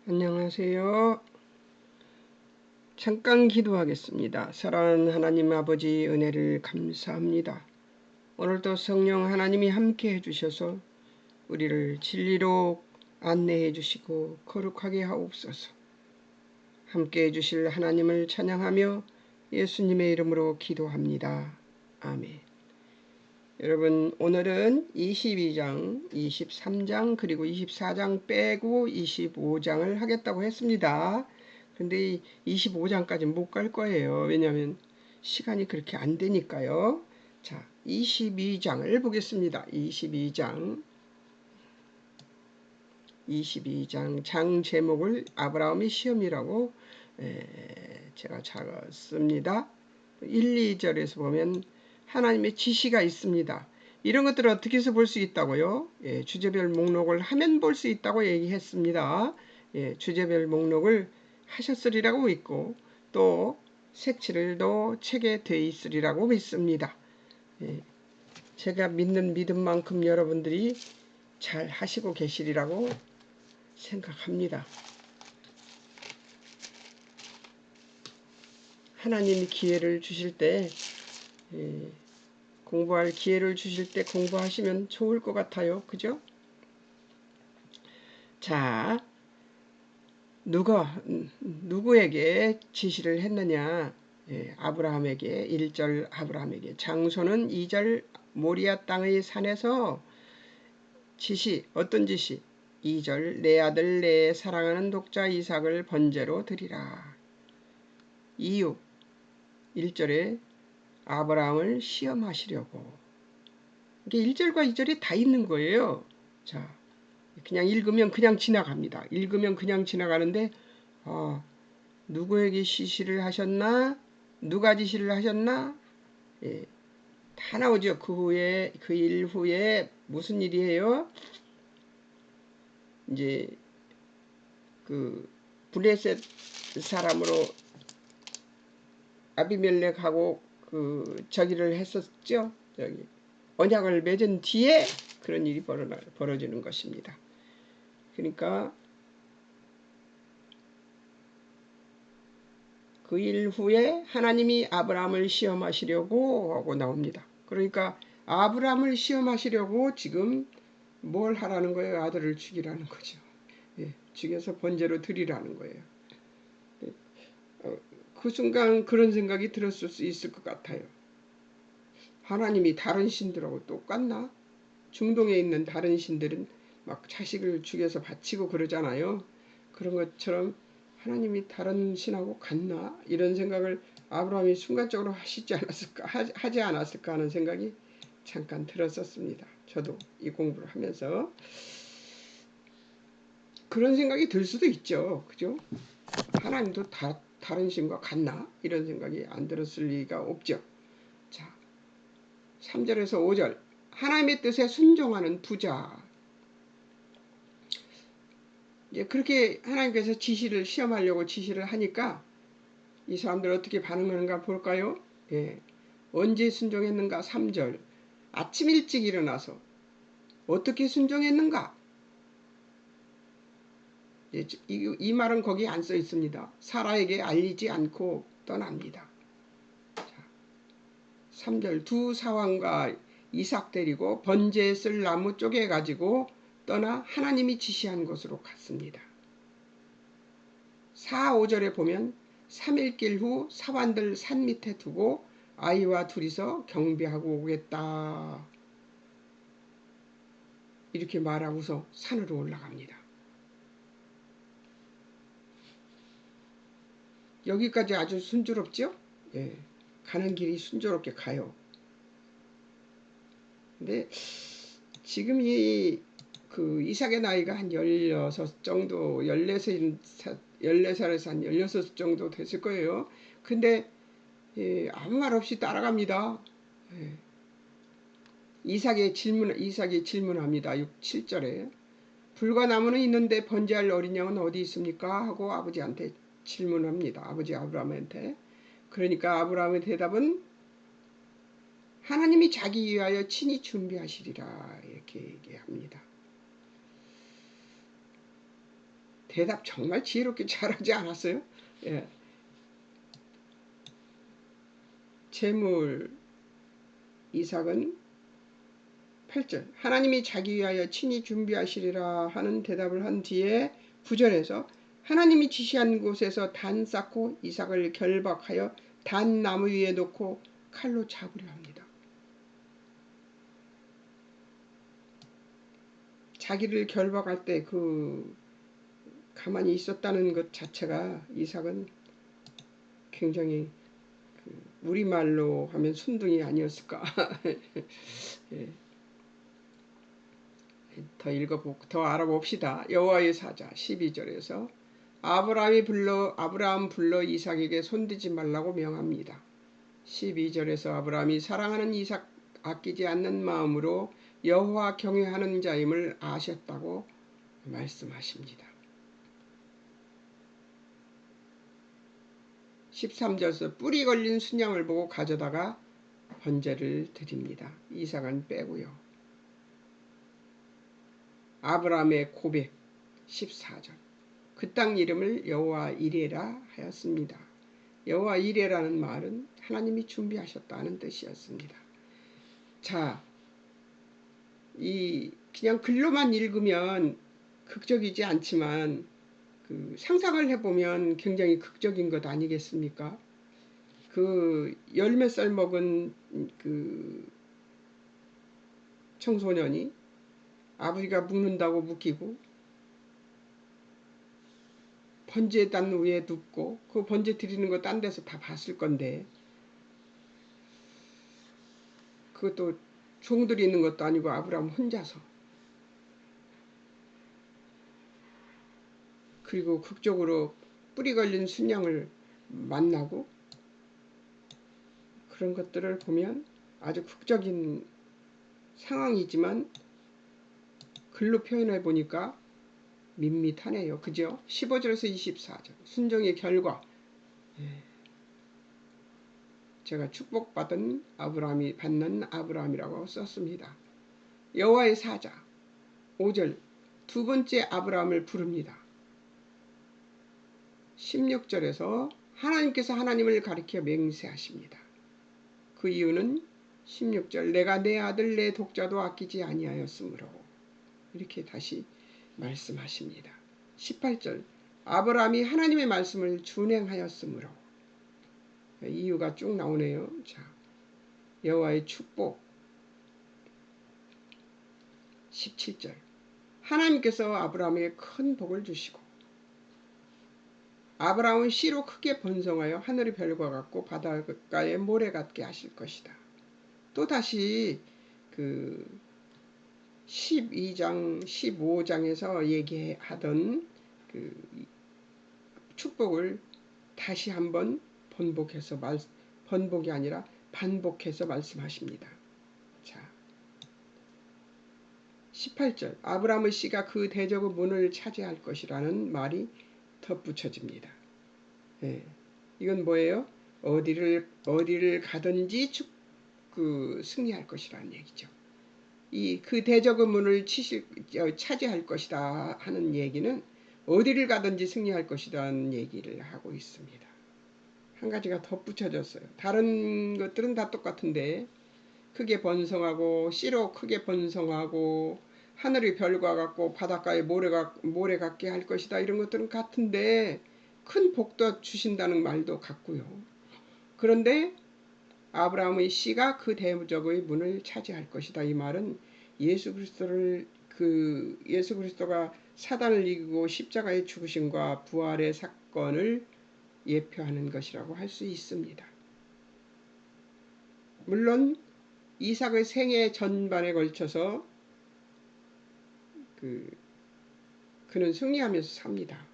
안녕하세요. 잠깐 기도하겠습니다. 사랑하는 하나님 아버지 은혜를 감사합니다. 오늘도 성령 하나님이 함께 해주셔서 우리를 진리로 안내해 주시고 거룩하게 하옵소서. 함께 해주실 하나님을 찬양하며 예수님의 이름으로 기도합니다. 아멘. 여러분, 오늘은 22장, 23장 그리고 24장 빼고 25장을 하겠다고 했습니다. 근데 25장까지 못 갈 거예요. 왜냐하면 시간이 그렇게 안 되니까요. 자, 22장을 보겠습니다. 22장 장 제목을 아브라함의 시험이라고 제가 적었습니다. 1, 2절에서 보면 하나님의 지시가 있습니다. 이런 것들을 어떻게 해서 볼 수 있다고요? 주제별 목록을 하면 볼 수 있다고 얘기했습니다. 주제별 목록을 하셨으리라고 있고 또 색칠도 책에 돼 있으리라고 믿습니다. 제가 믿는 믿음만큼 여러분들이 잘 하시고 계시리라고 생각합니다. 하나님이 기회를 주실 때 공부할 기회를 주실 때 공부하시면 좋을 것 같아요. 그죠? 자, 누구에게 지시를 했느냐? 아브라함에게 1절 아브라함에게, 장소는 2절 모리아 땅의 산에서 지시, 어떤 지시? 2절 내 아들 내 사랑하는 독자 이삭을 번제로 드리라. 이유 1절에 아브라함을 시험하시려고. 이게 1절과 2절이 다 있는 거예요. 자, 그냥 읽으면 그냥 지나갑니다. 읽으면 그냥 지나가는데 누구에게 지시를 하셨나? 누가 지시를 하셨나? 다 나오죠. 그 일 후에 무슨 일이에요? 이제 그 블레셋 사람으로 아비멜렉하고 그 저기를 했었죠. 저기 언약을 맺은 뒤에 그런 일이 벌어지는 것입니다. 그러니까 그 일 후에 하나님이 아브라함을 시험하시려고 하고 나옵니다. 그러니까 아브라함을 시험하시려고 지금 뭘 하라는 거예요? 아들을 죽이라는 거죠. 죽여서 번제로 드리라는 거예요. 그 순간 그런 생각이 들었을 수 있을 것 같아요. 하나님이 다른 신들하고 똑같나? 중동에 있는 다른 신들은 막 자식을 죽여서 바치고 그러잖아요. 그런 것처럼 하나님이 다른 신하고 같나? 이런 생각을 아브라함이 순간적으로 하지 않았을까 하는 생각이 잠깐 들었었습니다. 저도 이 공부를 하면서 그런 생각이 들 수도 있죠. 그죠? 하나님도 다른 신과 같나? 이런 생각이 안 들었을 리가 없죠. 자, 3절에서 5절 하나님의 뜻에 순종하는 부자. 그렇게 하나님께서 지시를 시험하려고 지시를 하니까 이 사람들 어떻게 반응하는가 볼까요? 언제 순종했는가? 3절 아침 일찍 일어나서 어떻게 순종했는가? 이 말은 거기 안 써 있습니다. 사라에게 알리지 않고 떠납니다. 자, 3절 두 사환과 이삭 데리고 번제에 쓸 나무 쪼개 가지고 떠나 하나님이 지시한 곳으로 갔습니다. 4, 5절에 보면 3일길 후 사환들 산 밑에 두고 아이와 둘이서 경배하고 오겠다. 이렇게 말하고서 산으로 올라갑니다. 여기까지 아주 순조롭죠? 가는 길이 순조롭게 가요. 근데 지금 그 이삭의 나이가 한 16 정도, 14살에서 한 16 정도 됐을 거예요. 근데 아무 말 없이 따라갑니다. 이삭이 질문합니다. 6, 7절에 불과 나무는 있는데 번제할 어린 양은 어디 있습니까? 하고 아버지한테 질문합니다. 아버지 아브라함한테. 그러니까 아브라함의 대답은 하나님이 자기 위하여 친히 준비하시리라 이렇게 얘기합니다. 대답 정말 지혜롭게 잘하지 않았어요? 예. 재물 이삭은 8절 하나님이 자기 위하여 친히 준비하시리라 하는 대답을 한 뒤에 9절에서 하나님이 지시한 곳에서 단 쌓고 이삭을 결박하여 단 나무 위에 놓고 칼로 잡으려 합니다. 자기를 결박할 때 가만히 있었다는 것 자체가 이삭은 굉장히 우리말로 하면 순둥이 아니었을까. 예. 더 알아봅시다. 여호와의 사자 12절에서 아브라함 불러 이삭에게 손대지 말라고 명합니다. 12절에서 아브라함이 사랑하는 이삭 아끼지 않는 마음으로 여호와 경외하는 자임을 아셨다고 말씀하십니다. 13절에서 뿌리 걸린 순양을 보고 가져다가 번제를 드립니다. 이삭은 빼고요. 아브라함의 고백 14절 그 땅 이름을 여호와 이레라 하였습니다. 여호와 이레라는 말은 하나님이 준비하셨다는 뜻이었습니다. 자, 그냥 글로만 읽으면 극적이지 않지만 상상을 해보면 굉장히 극적인 것 아니겠습니까? 열 몇 살 먹은 청소년이 아버지가 묵는다고 묵히고 번제단 위에 눕고 그 번제 드리는 거 딴 데서 다 봤을 건데 그것도 종들이 있는 것도 아니고 아브라함 혼자서 그리고 극적으로 뿌리 걸린 순양을 만나고 그런 것들을 보면 아주 극적인 상황이지만 글로 표현해 보니까 밋밋하네요. 그죠? 15절에서 24절 순종의 결과 제가 축복받은 아브라함이 받는 아브라함이라고 썼습니다. 여호와의 사자 5절 두 번째 아브라함을 부릅니다. 16절에서 하나님께서 하나님을 가리켜 맹세하십니다. 그 이유는 16절 내가 내 아들 내 독자도 아끼지 아니하였으므로 이렇게 다시 말씀하십니다. 18절 아브라함이 하나님의 말씀을 준행하였으므로 이유가 쭉 나오네요. 자, 여호와의 축복 17절 하나님께서 아브라함에게 큰 복을 주시고 아브라함은 씨로 크게 번성하여 하늘의 별과 같고 바닷가의 모래 같게 하실 것이다. 또다시 12장 15장에서 얘기하던 축복을 다시 한번 번복이 아니라 반복해서 말씀하십니다. 자, 18절 아브라함의 씨가 그 대적의 문을 차지할 것이라는 말이 덧붙여집니다. 예, 이건 뭐예요? 어디를 가든지 승리할 것이라는 얘기죠. 그 대적의 문을 차지할 것이다 하는 얘기는 어디를 가든지 승리할 것이라는 얘기를 하고 있습니다. 한 가지가 덧붙여졌어요. 다른 것들은 다 똑같은데 크게 번성하고 씨로 크게 번성하고 하늘의 별과 같고 바닷가의 모래 같게 할 것이다 이런 것들은 같은데 큰 복도 주신다는 말도 같고요. 그런데 아브라함의 씨가 그 대적의 문을 차지할 것이다. 이 말은 예수 그리스도가 사단을 이기고 십자가의 죽으심과 부활의 사건을 예표하는 것이라고 할 수 있습니다. 물론 이삭의 생애 전반에 걸쳐서 그는 승리하면서 삽니다.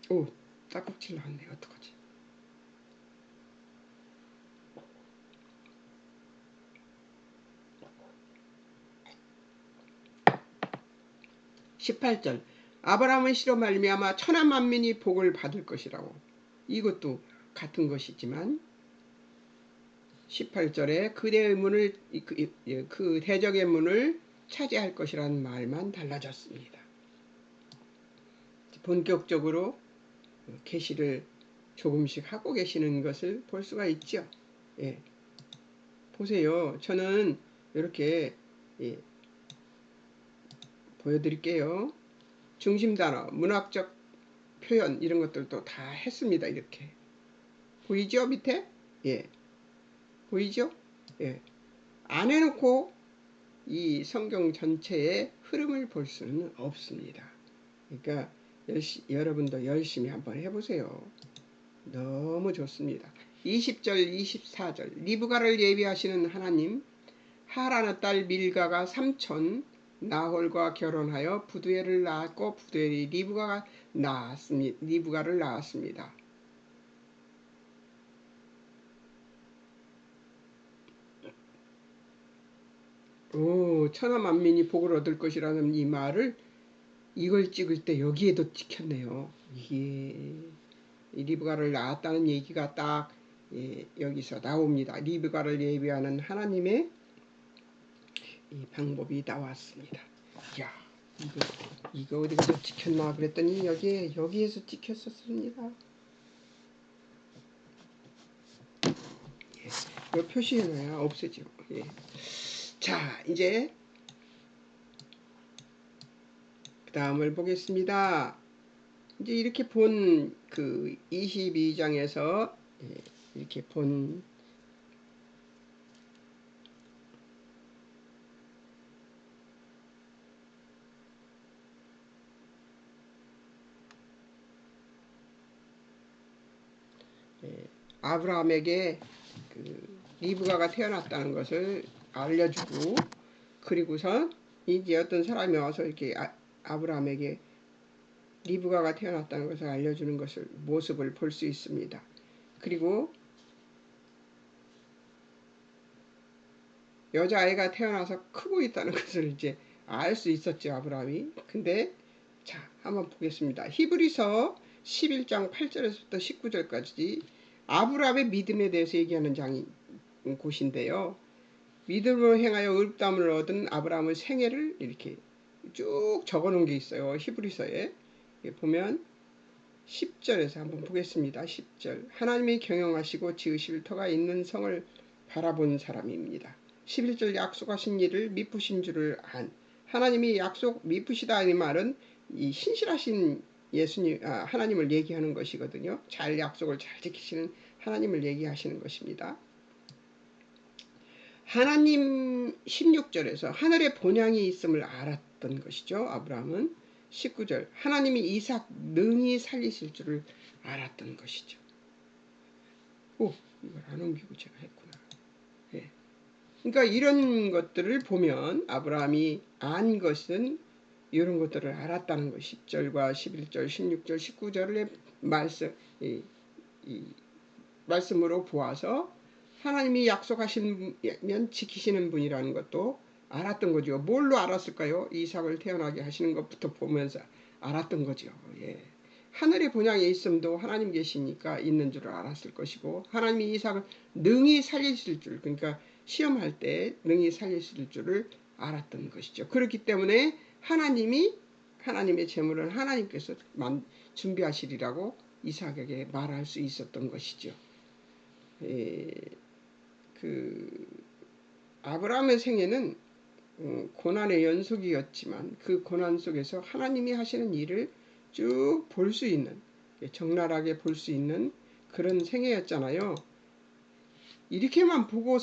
오, 딱꼭질 나왔네. 어떡하지? (18절) 아브라함은 씨로 말미암아 천하 만민이 복을 받을 것이라고. 이것도 같은 것이지만 18절에 그 대적의 문을 차지할 것이라는 말만 달라졌습니다. 본격적으로 계시를 조금씩 하고 계시는 것을 볼 수가 있죠. 예. 보세요. 저는 이렇게 예, 보여드릴게요. 중심 단어, 문학적 표현 이런 것들도 다 했습니다. 이렇게 보이죠? 밑에? 예. 보이죠? 예. 안 해놓고 이 성경 전체의 흐름을 볼 수는 없습니다. 그러니까 여러분도 열심히 한번 해보세요. 너무 좋습니다. 20절 24절 리브가를 예비하시는 하나님, 하란의 딸 밀가가 삼촌 나홀과 결혼하여 부두엘을 낳았고 부두엘이 리브가를 낳았습니다. 천하 만민이 복을 얻을 것이라는 이 말을 이걸 찍을 때 여기에도 찍혔네요. 이게 리브가를 낳았다는 얘기가 딱 여기서 나옵니다. 리브가를 예비하는 하나님의 이 방법이 나왔습니다. 야, 이거 어디가서 찍혔나 그랬더니 여기에서 찍혔었습니다. 예, 이거 표시해놔야 없어지요. 예. 자, 이제 그 다음을 보겠습니다. 이제 이렇게 본 그 22장에서 이렇게 본 아브라함에게 그 리브가가 태어났다는 것을 알려주고, 그리고선 이제 어떤 사람이 와서 이렇게 아브라함에게 리브가가 태어났다는 것을 알려주는 것을 모습을 볼 수 있습니다. 그리고 여자아이가 태어나서 크고 있다는 것을 이제 알 수 있었죠, 아브라함이. 근데 자, 한번 보겠습니다. 히브리서 11장 8절에서부터 19절까지 아브라함의 믿음에 대해서 얘기하는 곳인데요. 믿음으로 행하여 의롭다함을 얻은 아브라함의 생애를 이렇게 쭉 적어놓은 게 있어요. 히브리서에 보면 10절에서 한번 보겠습니다. 10절 하나님이 경영하시고 지으실 터가 있는 성을 바라본 사람입니다. 11절 약속하신 일을 미쁘신 줄을 안. 하나님이 약속 미쁘시다 이 말은 이 신실하신 예수님 하나님을 얘기하는 것이거든요. 잘 약속을 잘 지키시는 하나님을 얘기하시는 것입니다. 하나님 16절에서 하늘에 본향이 있음을 알았던 것이죠. 아브라함은 19절 하나님이 이삭 능히 살리실 줄을 알았던 것이죠. 이걸 안 옮기고 제가 했구나. 예. 그러니까 이런 것들을 보면 아브라함이 안 것은 이런 것들을 알았다는 것. 10절과 11절, 16절, 19절의 말씀으로 보아서 하나님이 약속하시면 지키시는 분이라는 것도 알았던 거죠. 뭘로 알았을까요? 이삭을 태어나게 하시는 것부터 보면서 알았던 거죠. 예. 하늘의 본향에 있음도 하나님 계시니까 있는 줄을 알았을 것이고, 하나님이 이삭을 능히 살리실 줄, 그러니까 시험할 때 능히 살리실 줄을 알았던 것이죠. 그렇기 때문에 하나님의 재물은 하나님께서 준비하시리라고 이삭에게 말할 수 있었던 것이죠. 아브라함의 생애는 고난의 연속이었지만 그 고난 속에서 하나님이 하시는 일을 쭉 볼 수 있는, 적나라하게 볼 수 있는 그런 생애였잖아요. 이렇게만 보고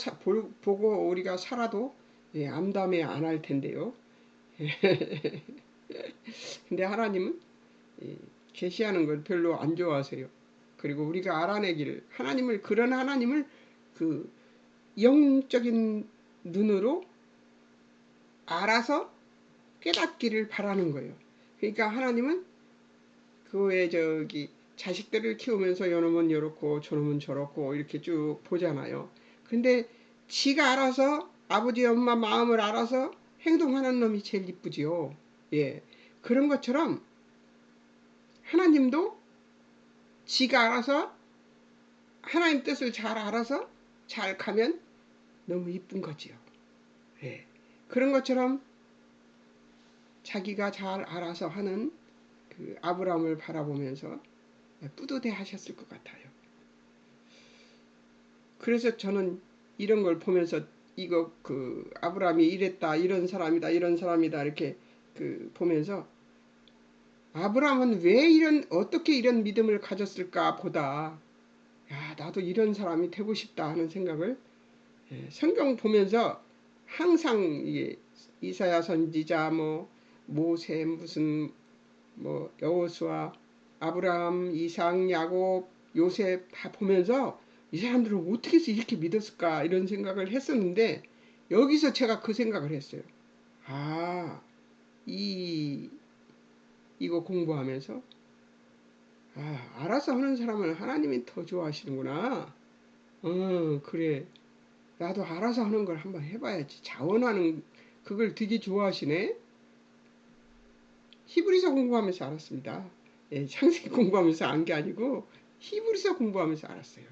우리가 살아도 암담해 안 할 텐데요. 근데 하나님은 계시하는 걸 별로 안 좋아하세요. 그리고 우리가 알아내기를, 그런 하나님을 그 영적인 눈으로 알아서 깨닫기를 바라는 거예요. 그러니까 하나님은 그의 자식들을 키우면서 요놈은 요렇고 저놈은 저렇고 이렇게 쭉 보잖아요. 근데 지가 알아서 아버지 엄마 마음을 알아서 행동하는 놈이 제일 이쁘지요. 예. 그런 것처럼 하나님도 지가 알아서 하나님 뜻을 잘 알아서 잘 가면 너무 이쁜 거지요. 예. 그런 것처럼 자기가 잘 알아서 하는 그 아브라함을 바라보면서 뿌듯해 하셨을 것 같아요. 그래서 저는 이런 걸 보면서 이거 그 아브라함이 이랬다, 이런 사람이다, 이런 사람이다 이렇게 그 보면서 아브라함은 왜 이런 어떻게 이런 믿음을 가졌을까 보다 야 나도 이런 사람이 되고 싶다 하는 생각을 성경 보면서 항상 이게 이사야 선지자 뭐 모세 무슨 뭐 여호수아 아브라함 이삭 야곱 요셉 다 보면서 이 사람들은 어떻게 해서 이렇게 믿었을까 이런 생각을 했었는데 여기서 제가 그 생각을 했어요. 아, 이 이거 공부하면서 알아서 하는 사람은 하나님이 더 좋아하시는구나. 그래. 나도 알아서 하는 걸 한번 해봐야지. 자원하는 그걸 되게 좋아하시네. 히브리서 공부하면서 알았습니다. 예, 창세기 공부하면서 안 게 아니고 히브리서 공부하면서 알았어요.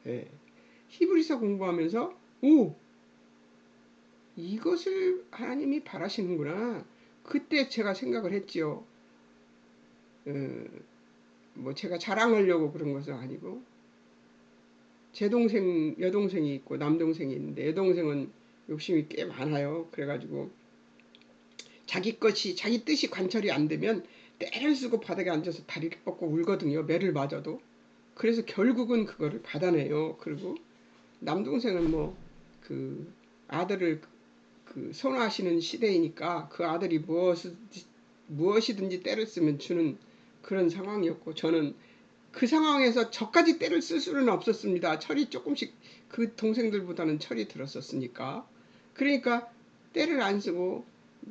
예, 히브리서 공부하면서 이것을 하나님이 바라시는구나. 그때 제가 생각을 했지요. 뭐 제가 자랑하려고 그런 것은 아니고 제 동생 여동생이 있고 남동생이 있는데 여동생은 욕심이 꽤 많아요. 그래가지고 자기 뜻이 관철이 안 되면 때를 쓰고 바닥에 앉아서 다리를 뻗고 울거든요. 매를 맞아도. 그래서 결국은 그거를 받아내요. 그리고 남동생은 뭐 그 아들을 그 선호하시는 시대이니까 그 아들이 무엇이든지 때를 쓰면 주는 그런 상황이었고 저는 그 상황에서 저까지 때를 쓸 수는 없었습니다. 철이 조금씩 그 동생들보다는 철이 들었었으니까. 그러니까 때를 안 쓰고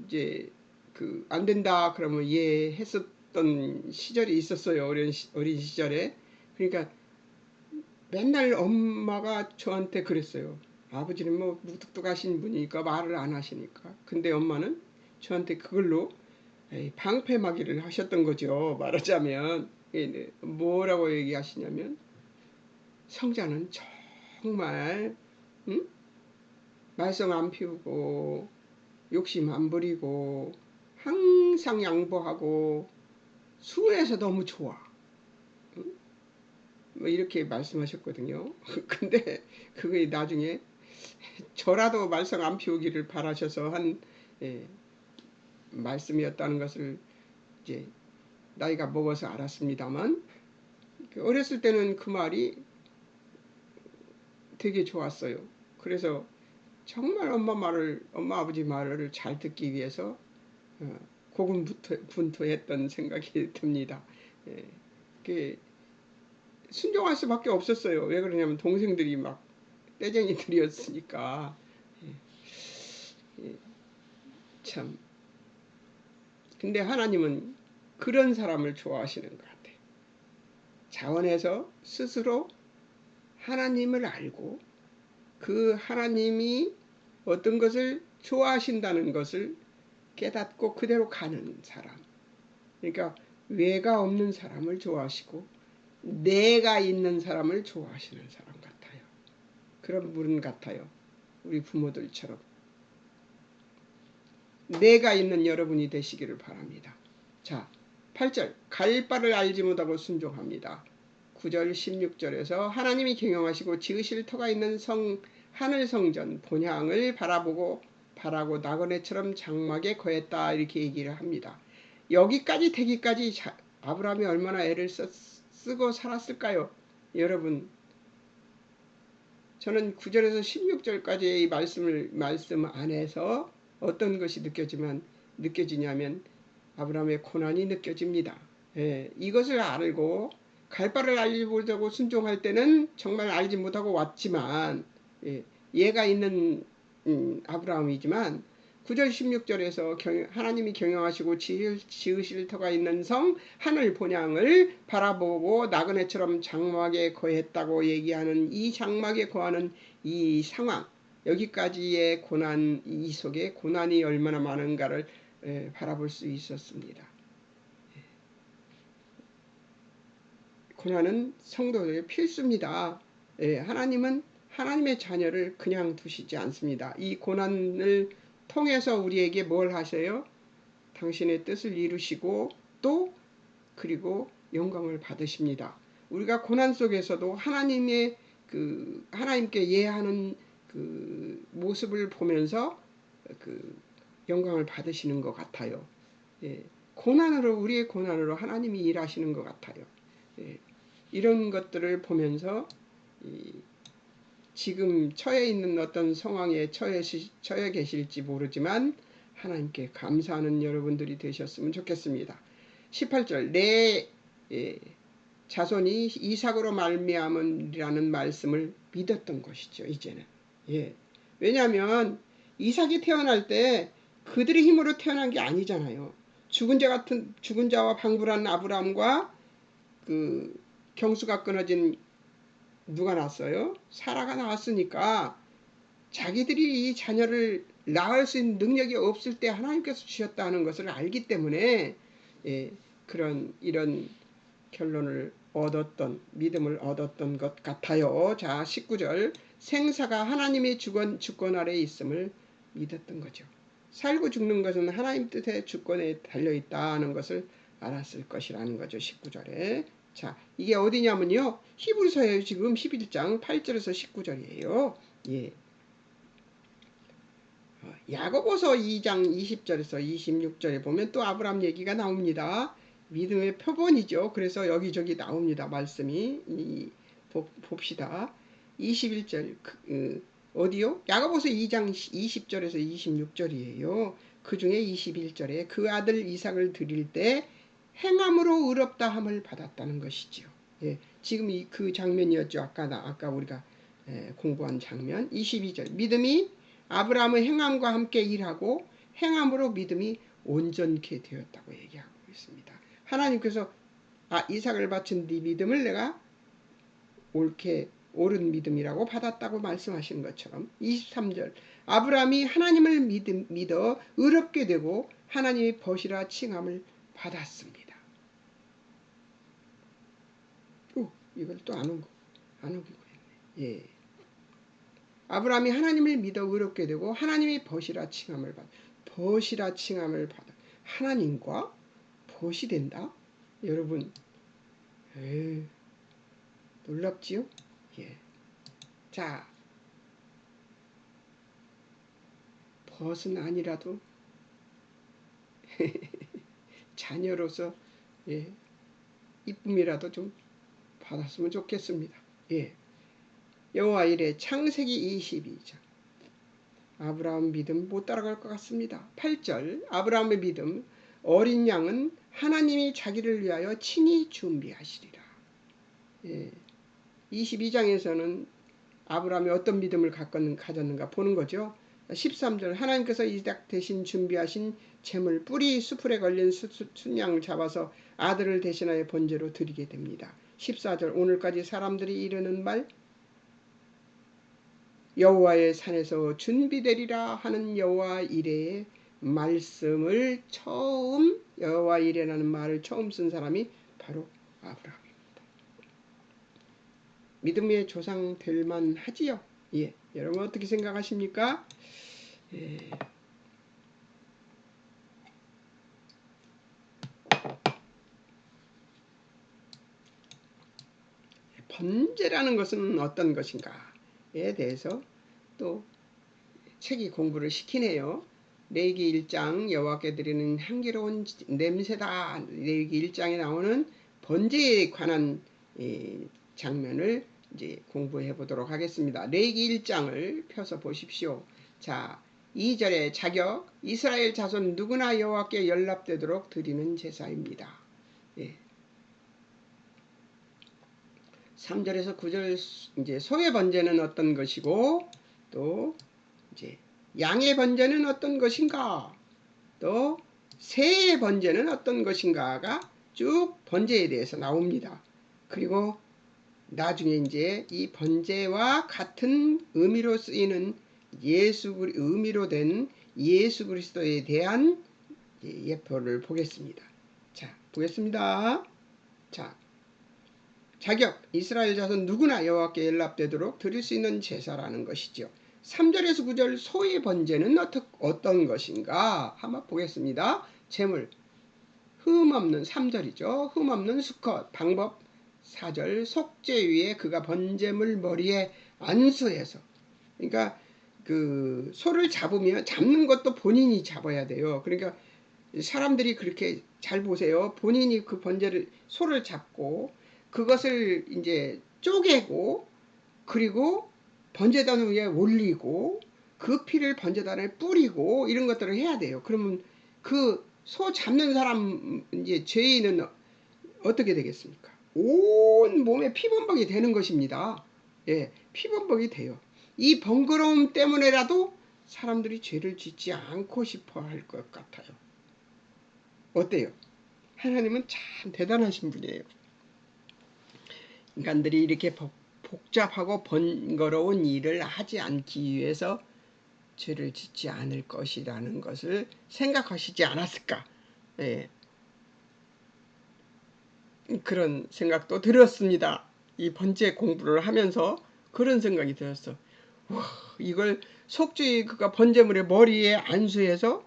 이제 그 안 된다 그러면 이해했었던 시절이 있었어요. 어린 시절에. 그러니까 맨날 엄마가 저한테 그랬어요. 아버지는 뭐 무뚝뚝하신 분이니까 말을 안 하시니까. 근데 엄마는 저한테 그걸로 방패막이를 하셨던 거죠. 말하자면 뭐라고 얘기하시냐면 성자는 정말 응? 말썽 안 피우고 욕심 안 부리고 항상 양보하고 순해서 너무 좋아. 응? 뭐 이렇게 말씀하셨거든요. 근데 그게 나중에 저라도 말썽 안 피우기를 바라셔서 한 예, 말씀이었다는 것을 이제 나이가 먹어서 알았습니다만 어렸을 때는 그 말이 되게 좋았어요. 그래서 정말 엄마 아버지 말을 잘 듣기 위해서 고군분투했던 생각이 듭니다. 예, 그 순종할 수밖에 없었어요. 왜 그러냐면 동생들이 막 떼쟁이들이었으니까. 예, 예, 참. 근데 하나님은 그런 사람을 좋아하시는 것 같아요. 자원해서 스스로 하나님을 알고 그 하나님이 어떤 것을 좋아하신다는 것을 깨닫고 그대로 가는 사람. 그러니까 외가 없는 사람을 좋아하시고 내가 있는 사람을 좋아하시는 사람 같아요. 그런 분 같아요. 우리 부모들처럼. 내가 있는 여러분이 되시기를 바랍니다. 자, 8절 갈 바를 알지 못하고 순종합니다. 9절 16절에서 하나님이 경영하시고 지으실 터가 있는 하늘 성전 본향을 바라고 나그네처럼 장막에 거했다 이렇게 얘기를 합니다. 여기까지 되기까지 아브라함이 얼마나 애를 쓰고 살았을까요? 여러분 저는 9절에서 16절까지의 말씀 안에서 어떤 것이 느껴지냐면 아브라함의 고난이 느껴집니다. 예, 이것을 알고 갈 바를 알지 못하고 순종할 때는 정말 알지 못하고 왔지만 얘가 있는 아브라함이지만 9절 16절에서 하나님이 경영하시고 지으실 터가 있는 성 하늘 본향을 바라보고 나그네처럼 장막에 거했다고 얘기하는 이 장막에 거하는 이 상황 여기까지의 고난 이 속에 고난이 얼마나 많은가를 바라볼 수 있었습니다. 고난은 성도의 필수입니다. 하나님은 하나님의 자녀를 그냥 두시지 않습니다. 이 고난을 통해서 우리에게 뭘 하세요? 당신의 뜻을 이루시고 또 그리고 영광을 받으십니다. 우리가 고난 속에서도 하나님께 예하는 그 모습을 보면서 그 영광을 받으시는 것 같아요. 예, 우리의 고난으로 하나님이 일하시는 것 같아요. 예, 이런 것들을 보면서 지금 처해 있는 어떤 상황에 처해 계실지 모르지만 하나님께 감사하는 여러분들이 되셨으면 좋겠습니다. 18절 내 자손이 이삭으로 말미암으리라는 말씀을 믿었던 것이죠. 이제는. 예. 왜냐하면 이삭이 태어날 때 그들의 힘으로 태어난 게 아니잖아요. 죽은 자와 방불한 아브라함과 그 경수가 끊어진 누가 낳았어요? 사라가 낳았으니까 자기들이 이 자녀를 낳을 수 있는 능력이 없을 때 하나님께서 주셨다는 것을 알기 때문에 이런 결론을 믿음을 얻었던 것 같아요. 자, 19절 생사가 하나님의 주권 아래에 있음을 믿었던 거죠. 살고 죽는 것은 하나님 뜻의 주권에 달려있다는 것을 알았을 것이라는 거죠. 19절에. 자, 이게 어디냐면요. 히브리서예요. 지금 11장 8절에서 19절이에요. 예. 야고보서 2장 20절에서 26절에 보면 또 아브라함 얘기가 나옵니다. 믿음의 표본이죠. 그래서 여기저기 나옵니다. 말씀이. 봅시다. 21절 어디요? 야고보서 2장 20절에서 26절이에요. 그 중에 21절에 그 아들 이삭을 드릴 때 행함으로 의롭다 함을 받았다는 것이죠. 예, 지금 그 장면이었죠. 아까 우리가 공부한 장면. 22절 믿음이 아브라함의 행함과 함께 일하고 행함으로 믿음이 온전케 되었다고 얘기하고 있습니다. 하나님께서 이삭을 바친 네 믿음을 내가 옳은 믿음이라고 받았다고 말씀하신 것처럼 23절 아브라함이 하나님을 믿어 의롭게 되고 하나님의 벗이라 칭함을 받았습니다. 이걸 또 안 오기고 했네. 예. 아브라함이 하나님을 믿어 의롭게 되고 하나님의 벗이라 칭함을 받아. 하나님과 벗이 된다? 여러분, 놀랍지요? 예. 자, 벗은 아니라도 자녀로서 이쁨이라도 좀 받았으면 좋겠습니다. 예. 여호와 이레 창세기 22장 아브라함 믿음 못 따라갈 것 같습니다. 8절 아브라함의 믿음 어린 양은 하나님이 자기를 위하여 친히 준비하시리라. 예. 22장에서는 아브라함이 어떤 믿음을 가졌는가 보는 거죠. 13절 하나님께서 이삭 대신 준비하신 제물 뿌리 수풀에 걸린 순양을 잡아서 아들을 대신하여 번제로 드리게 됩니다. 14절 오늘까지 사람들이 이르는 말 여호와의 산에서 준비되리라 하는 여호와 이레의 말씀을 여호와 이레라는 말을 처음 쓴 사람이 바로 아브라함입니다. 믿음의 조상 될 만하지요. 예, 여러분 어떻게 생각하십니까? 예. 번제라는 것은 어떤 것인가에 대해서 또 책이 공부를 시키네요. 레위기 1장 여호와께 드리는 향기로운 냄새다. 레위기 1장에 나오는 번제에 관한 장면을 이제 공부해 보도록 하겠습니다. 레위기 1장을 펴서 보십시오. 자, 2절의 자격 이스라엘 자손 누구나 여호와께 연락되도록 드리는 제사입니다. 예. 3절에서 9절 이제 소의 번제는 어떤 것이고 또 이제 양의 번제는 어떤 것인가 또 새의 번제는 어떤 것인가가 쭉 번제에 대해서 나옵니다. 그리고 나중에 이제 이 번제와 같은 의미로 쓰이는 의미로 된 예수 그리스도에 대한 예표를 보겠습니다. 자, 보겠습니다. 자, 자격 이스라엘 자손 누구나 여호와께 연락되도록 드릴 수 있는 제사라는 것이죠. 3절에서 9절 소의 번제는 어떤 것인가 한번 보겠습니다. 제물 흠없는 3절이죠. 흠없는 수컷 방법 4절 속죄 위에 그가 번제물 머리에 안수해서. 그러니까 그 소를 잡는 것도 본인이 잡아야 돼요. 그러니까 사람들이 그렇게 잘 보세요. 본인이 그 소를 잡고 그것을 이제 쪼개고 그리고 번제단 위에 올리고 그 피를 번제단에 뿌리고 이런 것들을 해야 돼요. 그러면 그 소 잡는 사람 이제 죄인은 어떻게 되겠습니까? 온 몸에 피범벅이 되는 것입니다. 예, 피범벅이 돼요. 이 번거로움 때문에라도 사람들이 죄를 짓지 않고 싶어 할 것 같아요. 어때요? 하나님은 참 대단하신 분이에요. 인간들이 이렇게 복잡하고 번거로운 일을 하지 않기 위해서 죄를 짓지 않을 것이라는 것을 생각하시지 않았을까? 예. 그런 생각도 들었습니다. 이 번째 공부를 하면서 그런 생각이 들었어. 와, 이걸 속죄의 그가 번제물의 머리에 안수해서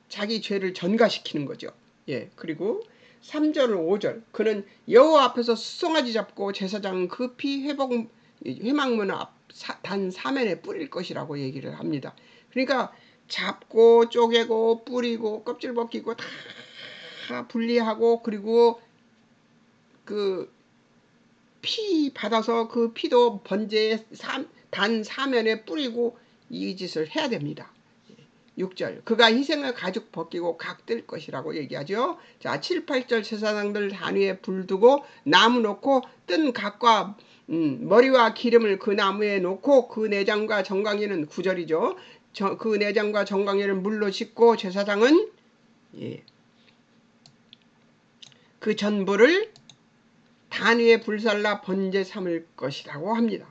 자기 죄를 전가시키는 거죠. 예, 그리고 3절 5절 그는 여호와 앞에서 수송아지 잡고 제사장은 그 피 회막문 앞 단 사면에 뿌릴 것이라고 얘기를 합니다. 그러니까 잡고 쪼개고 뿌리고 껍질 벗기고 다 분리하고 그리고 그 피 받아서 그 피도 번제의 단 사면에 뿌리고 이 짓을 해야 됩니다. 6절 그가 희생을 가죽 벗기고 각들 것이라고 얘기하죠. 자 7, 8절 제사장들 단위에 불 두고 나무 놓고 뜬 각과 머리와 기름을 그 나무에 놓고 그 내장과 정강이는 9절이죠. 그 내장과 정강이를 물로 씻고 제사장은 예, 그 전부를 단 위에 불살라 번제 삼을 것이라고 합니다.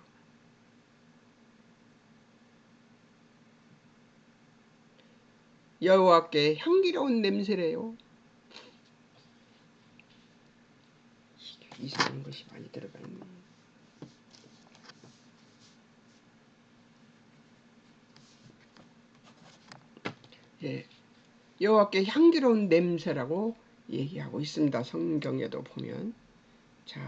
여호와께 향기로운 냄새래요. 이상한 것이 많이 들어가 있네. 예, 여호와께 향기로운 냄새라고 얘기하고 있습니다. 성경에도 보면. 자,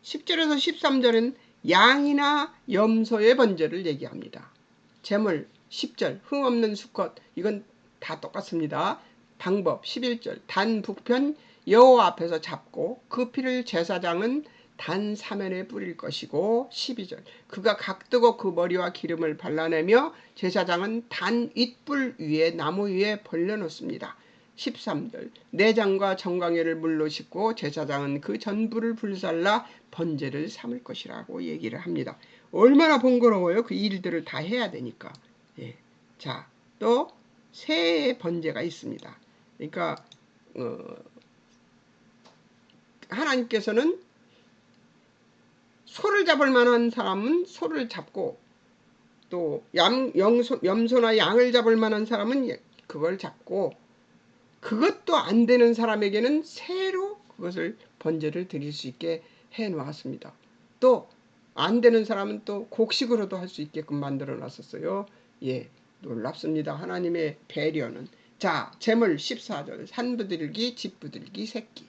10절에서 13절은 양이나 염소의 번제를 얘기합니다. 제물 10절 흠없는 수컷 이건 다 똑같습니다. 방법 11절 단 북편 여호와 앞에서 잡고 그 피를 제사장은 단 사면에 뿌릴 것이고 12절 그가 각뜨고 그 머리와 기름을 발라내며 제사장은 단 윗불 위에 나무 위에 벌려놓습니다. 13절 내장과 정강이를 물로 씻고 제사장은 그 전부를 불살라 번제를 삼을 것이라고 얘기를 합니다. 얼마나 번거로워요. 그 일들을 다 해야 되니까. 예. 자, 또 새의 번제가 있습니다. 그러니까 하나님께서는 소를 잡을 만한 사람은 소를 잡고 또 염소나 양을 잡을 만한 사람은 그걸 잡고 그것도 안 되는 사람에게는 새로 그것을 번제를 드릴 수 있게 해 놓았습니다. 또 안 되는 사람은 또 곡식으로도 할 수 있게끔 만들어 놨었어요. 예, 놀랍습니다. 하나님의 배려는. 자, 제물 14절 산부들기 집부들기 새끼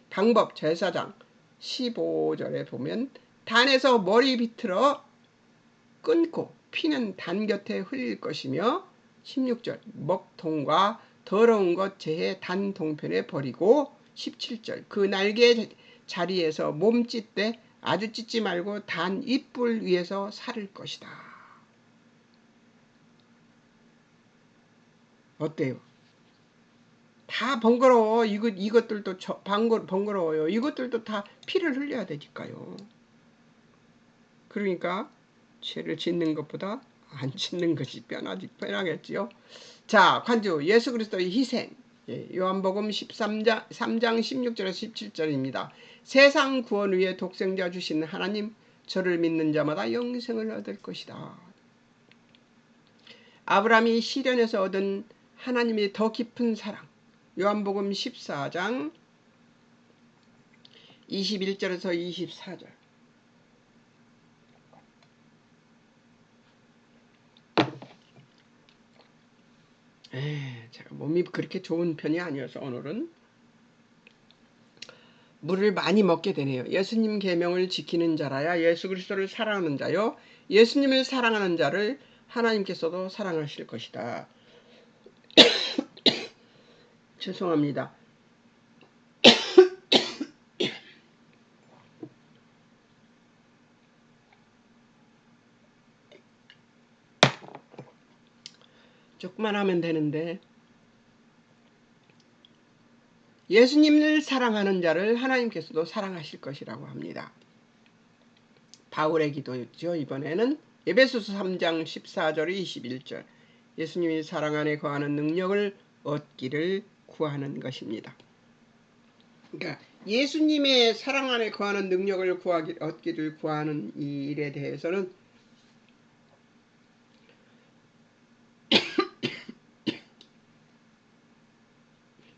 방법 제사장 15절에 보면 단에서 머리 비틀어 끊고 피는 단 곁에 흘릴 것이며 16절 먹통과 더러운 것 제해 단 동편에 버리고 17절 그 날개 자리에서 몸 찢되 아주 찢지 말고 단 윗불 위에서 살을 것이다. 어때요? 다 번거로워. 이것들도 번거로워요. 이것들도 다 피를 흘려야 되니까요. 그러니까 죄를 짓는 것보다 안 짓는 것이 편하겠지요. 자, 관주 예수 그리스도의 희생. 예, 요한복음 13장 3장 16절에서 17절입니다. 세상 구원 위에 독생자 주신 하나님 저를 믿는 자마다 영생을 얻을 것이다. 아브라함이 시련에서 얻은 하나님의 더 깊은 사랑. 요한복음 14장 21절에서 24절. 제가 몸이 그렇게 좋은 편이 아니어서 오늘은 물을 많이 먹게 되네요. 예수님 계명을 지키는 자라야 예수 그리스도를 사랑하는 자요. 예수님을 사랑하는 자를 하나님께서도 사랑하실 것이다. 죄송합니다. 조금만 하면 되는데 예수님을 사랑하는 자를 하나님께서도 사랑하실 것이라고 합니다. 바울의 기도였죠. 이번에는 에베소서 3장 14절 21절 예수님이 사랑 안에 거하는 능력을 얻기를 구하는 것입니다. 그러니까 예수님의 사랑 안에 거하는 능력을 얻기를 구하는 이 일에 대해서는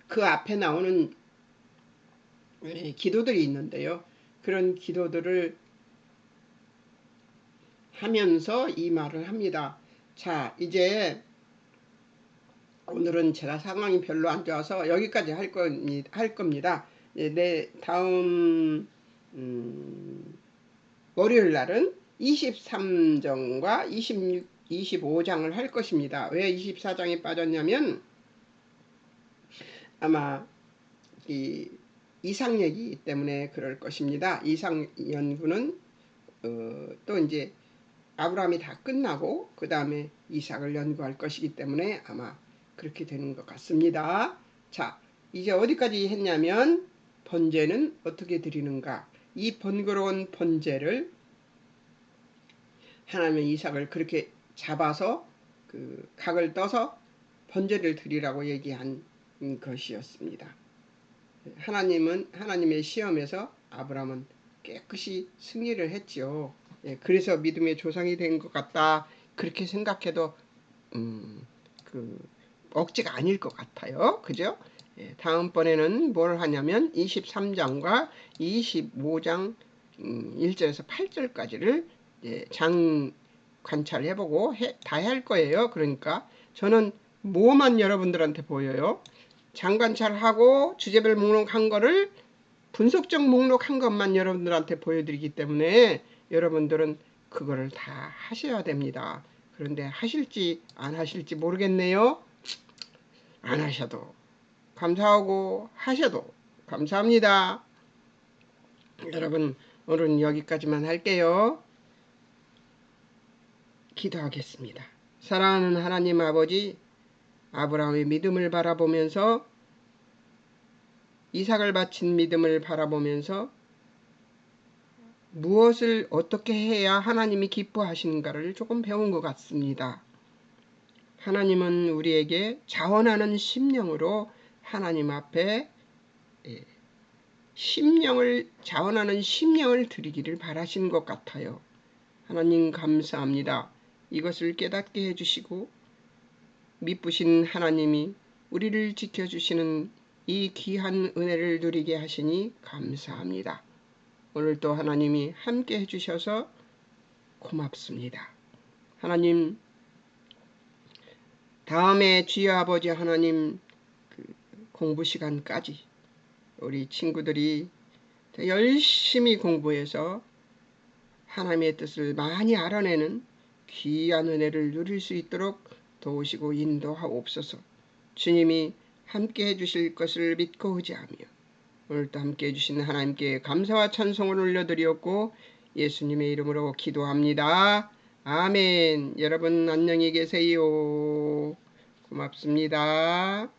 그 앞에 나오는 기도들이 있는데요. 그런 기도들을 하면서 이 말을 합니다. 자, 이제 오늘은 제가 상황이 별로 안 좋아서 여기까지 할 겁니다. 내 다음 월요일 날은 23장과 25장을 할 것입니다. 왜 24장이 빠졌냐면 아마 이 이삭 얘기 때문에 그럴 것입니다. 이삭 연구는 또 이제 아브라함이 다 끝나고 그 다음에 이삭을 연구할 것이기 때문에 아마 그렇게 되는 것 같습니다. 자, 이제 어디까지 했냐면 번제는 어떻게 드리는가. 이 번거로운 번제를 하나님의 이삭을 그렇게 잡아서 그 각을 떠서 번제를 드리라고 얘기한 것이었습니다. 하나님의 시험에서 아브라함은 깨끗이 승리를 했지요. 그래서 믿음의 조상이 된 것 같다. 그렇게 생각해도 억지가 아닐 것 같아요. 그죠? 다음번에는 뭘 하냐면 23장과 25장 1절에서 8절까지를 장 관찰해보고 다 할 거예요. 그러니까 저는 뭐만 여러분들한테 보여요? 장 관찰하고 주제별 목록한 거를 분석적 목록한 것만 여러분들한테 보여드리기 때문에 여러분들은 그거를 다 하셔야 됩니다. 그런데 하실지 안 하실지 모르겠네요. 안 하셔도 감사하고 하셔도 감사합니다. 여러분 오늘은 여기까지만 할게요. 기도하겠습니다. 사랑하는 하나님 아버지, 아브라함의 믿음을 바라보면서 이삭을 바친 믿음을 바라보면서 무엇을 어떻게 해야 하나님이 기뻐하시는가를 조금 배운 것 같습니다. 하나님은 우리에게 자원하는 심령으로 하나님 앞에 자원하는 심령을 드리기를 바라시는 것 같아요. 하나님 감사합니다. 이것을 깨닫게 해주시고 미쁘신 하나님이 우리를 지켜주시는 이 귀한 은혜를 누리게 하시니 감사합니다. 오늘도 하나님이 함께 해주셔서 고맙습니다. 하나님, 다음에 주여 아버지 하나님 공부 시간까지 우리 친구들이 열심히 공부해서 하나님의 뜻을 많이 알아내는 귀한 은혜를 누릴 수 있도록 도우시고 인도하옵소서. 주님이 함께 해주실 것을 믿고 의지하며 오늘도 함께 해주신 하나님께 감사와 찬송을 올려드리었고 예수님의 이름으로 기도합니다. 아멘. 여러분 안녕히 계세요. 고맙습니다.